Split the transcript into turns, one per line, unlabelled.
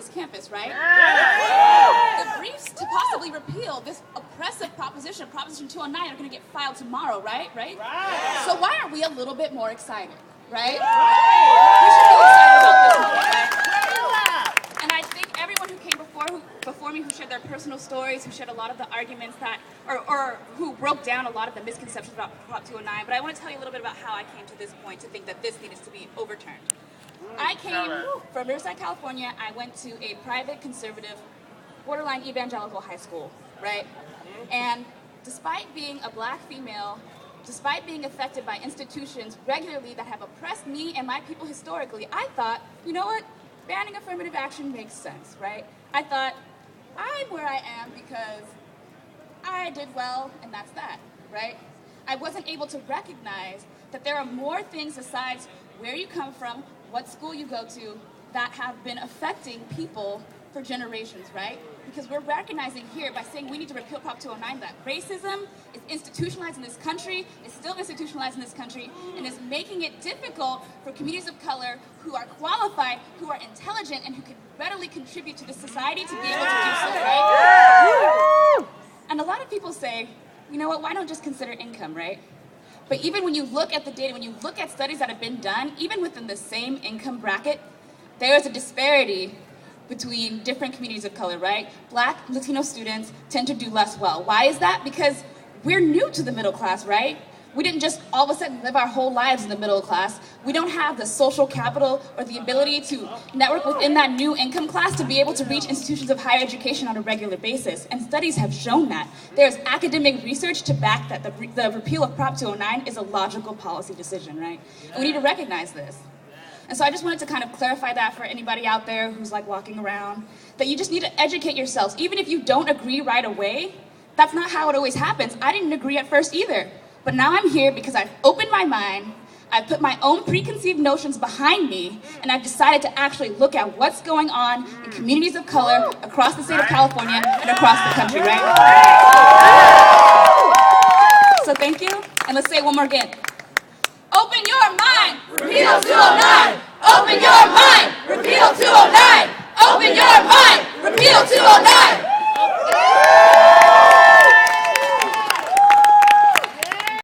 this campus, right? The briefs to possibly repeal this oppressive proposition, Proposition 209, are going to get filed tomorrow, right? So why aren't we a little bit more excited, right? We should be excited about this moment, right? And I think everyone who came before me, who shared their personal stories, who shared a lot of the arguments that, or who broke down a lot of the misconceptions about Prop 209, but I want to tell you a little bit about how I came to this point to think that this needs to be overturned. I came from Riverside, California. I went to a private, conservative, borderline evangelical high school, right? And despite being a black female, despite being affected by institutions regularly that have oppressed me and my people historically, I thought, you know what? Banning affirmative action makes sense, right? I thought, I'm where I am because I did well, and that's that, right? I wasn't able to recognize that there are more things besides where you come from, what school you go to, that have been affecting people for generations, right? Because we're recognizing here by saying we need to repeal Prop 209 that racism is institutionalized in this country, is still institutionalized in this country, and is making it difficult for communities of color who are qualified, who are intelligent, and who can readily contribute to the society to be able to do so, right? And a lot of people say, you know what, why don't just consider income, right? But even when you look at the data, when you look at studies that have been done, even within the same income bracket, there is a disparity between different communities of color, right? Black, Latino students tend to do less well. Why is that? Because we're new to the middle class, right? We didn't just all of a sudden live our whole lives in the middle class. We don't have the social capital or the ability to network within that new income class to be able to reach institutions of higher education on a regular basis. And studies have shown that. There's academic research to back that the repeal of Prop 209 is a logical policy decision, right? And we need to recognize this. And so I just wanted to kind of clarify that for anybody out there who's like walking around, that you just need to educate yourselves. Even if you don't agree right away, that's not how it always happens. I didn't agree at first either. But now I'm here because I've opened my mind, I've put my own preconceived notions behind me, and I've decided to actually look at what's going on in communities of color across the state of California and across the country, right? So thank you, and let's say it one more again. Open your mind! Repeal 209! Open your mind! Repeal 209! Open your mind! Repeal 209!